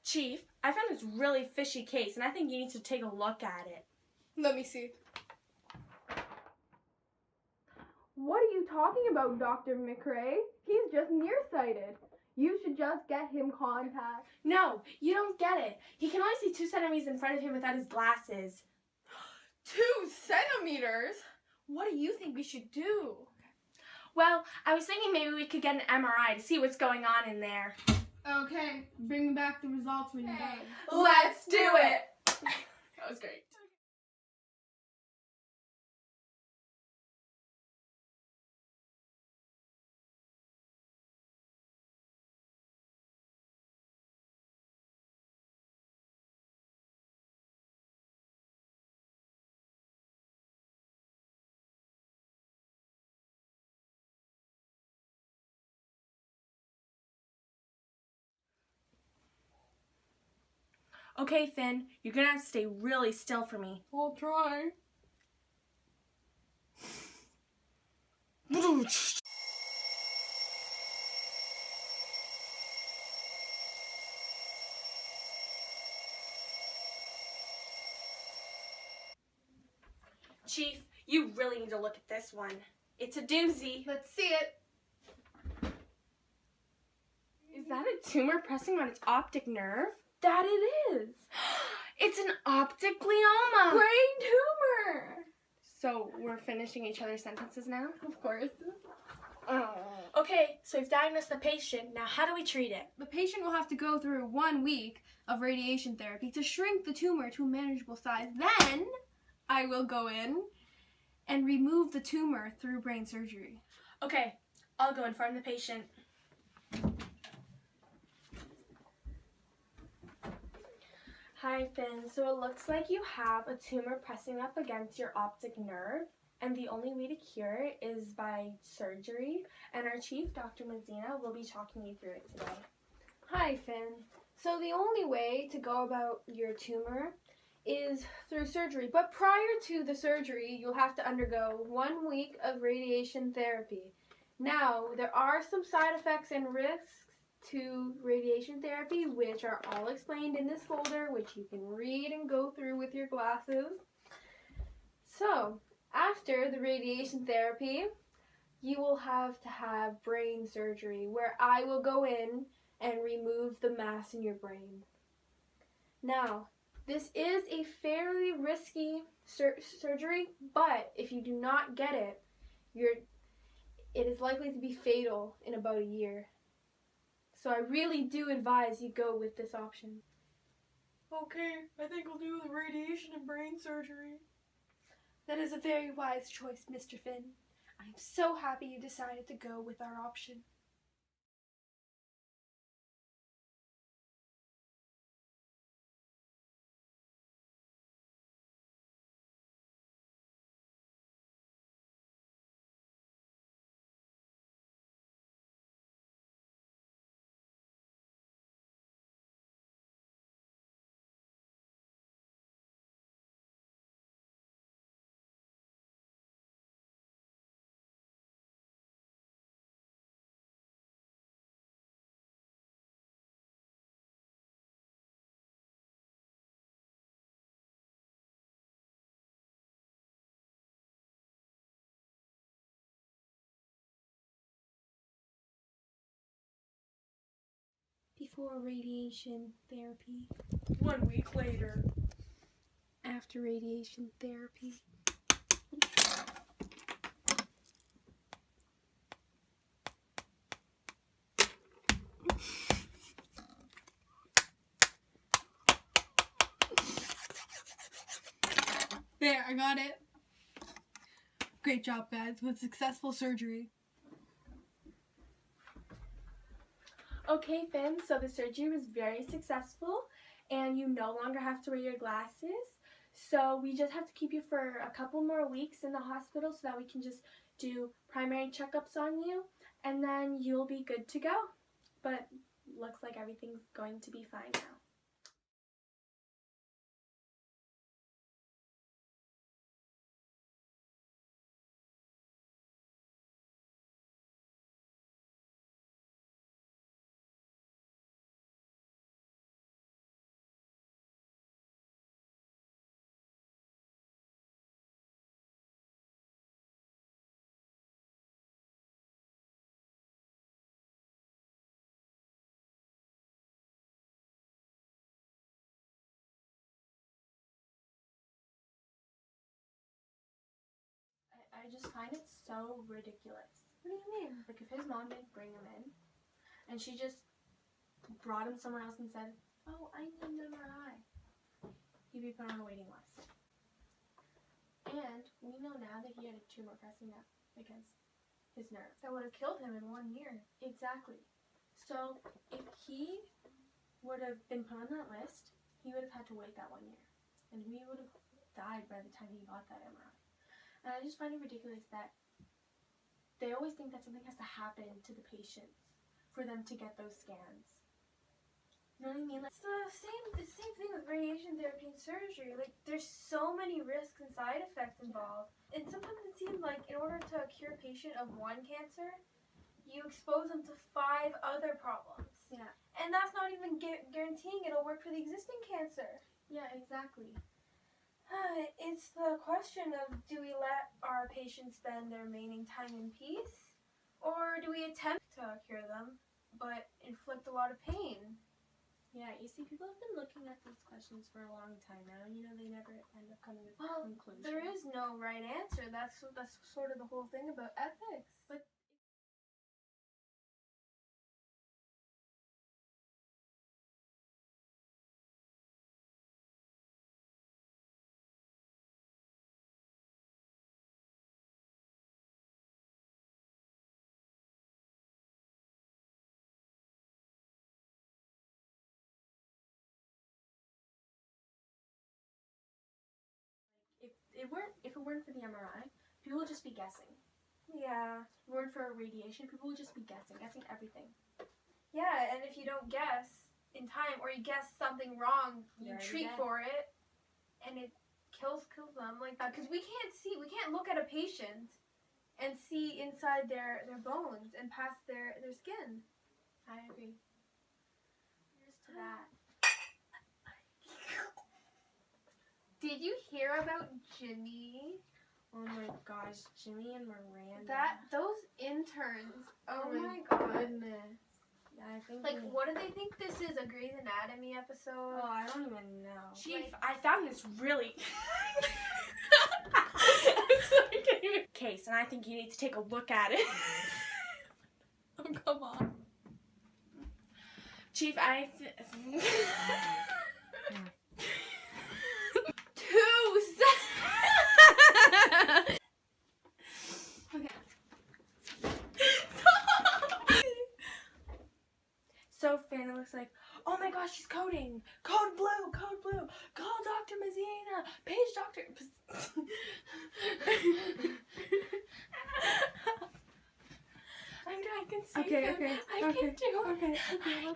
Chief, I found this really fishy case, and I think you need to take a look at it. Let me see. What are you talking about, Dr. McRae? He's just nearsighted. You should just get him contact. No, you don't get it. He can only see 2 centimeters in front of him without his glasses. 2 centimeters? What do you think we should do? Well, I was thinking maybe we could get an MRI to see what's going on in there. Okay, bring back the results when you're done. Let's do it! That was great. Okay, Finn, you're gonna have to stay really still for me. I'll try. Chief, you really need to look at this one. It's a doozy. Let's see it. Is that a tumor pressing on its optic nerve? That it is. It's an optic glioma. Brain tumor. So we're finishing each other's sentences now? Of course. Okay, so we've diagnosed the patient. Now how do we treat it? The patient will have to go through 1 week of radiation therapy to shrink the tumor to a manageable size. Then I will go in and remove the tumor through brain surgery. Okay, I'll go inform the patient. Hi, Finn. So it looks like you have a tumor pressing up against your optic nerve, and the only way to cure it is by surgery. And our chief, Dr. Mazzina, will be talking you through it today. Hi, Finn. So the only way to go about your tumor is through surgery. But prior to the surgery, you'll have to undergo 1 week of radiation therapy. Now, there are some side effects and risks to radiation therapy, which are all explained in this folder, which you can read and go through with your glasses. So, after the radiation therapy, you will have to have brain surgery, where I will go in and remove the mass in your brain. Now, this is a fairly risky surgery, but if you do not get it, it is likely to be fatal in about a year. So I really do advise you go with this option. Okay, I think I'll do the radiation and brain surgery. That is a very wise choice, Mr. Finn. I'm so happy you decided to go with our option. Before radiation therapy. 1 week later. After radiation therapy. There, I got it. Great job, guys, with successful surgery. Okay, Finn, so the surgery was very successful, and you no longer have to wear your glasses. So we just have to keep you for a couple more weeks in the hospital so that we can just do primary checkups on you, and then you'll be good to go. But looks like everything's going to be fine now. I just find it so ridiculous. What do you mean? Like, if his mom didn't bring him in, and she just brought him somewhere else and said, oh, I need an MRI, he'd be put on a waiting list. And we know now that he had a tumor pressing up against his nerve. That would have killed him in 1 year. Exactly. So if he would have been put on that list, he would have had to wait that 1 year. And we would have died by the time he got that MRI. And I just find it ridiculous that they always think that something has to happen to the patients for them to get those scans. You know what I mean? Like, It's the same thing with radiation therapy and surgery. Like, there's so many risks and side effects involved. And sometimes it seems like in order to cure a patient of one cancer, you expose them to 5 other problems. yeah. And that's not even guaranteeing it'll work for the existing cancer. Yeah, exactly. It's the question of, do we let our patients spend their remaining time in peace? Or do we attempt to cure them, but inflict a lot of pain? Yeah, you see, people have been looking at these questions for a long time now, and they never end up coming to a Well, conclusion. there is no right answer. That's sort of the whole thing about ethics. But if it weren't for the MRI, people would just be guessing. Yeah. If it weren't for radiation, people would just be guessing everything. Yeah, and if you don't guess in time, or you guess something wrong, you They're already treat dead. for it, and it kills them. Like, because we can't look at a patient and see inside their bones and past their skin. I agree. Here's to that. Did you hear about Jimmy? Oh my gosh, Jimmy and Miranda. Those interns. Oh my my god. goodness. Yeah, I think. Like, what do they think this is? A Grey's Anatomy episode? Oh, I don't even know. Chief, I found this really case, and I think you need to take a look at it. Oh, come on. Chief, So Finn looks like, oh my gosh, she's coding. Code blue, code blue. Call Dr. Mazzina. Page Dr. I can see Okay, him. okay, I okay, can do it. okay, I can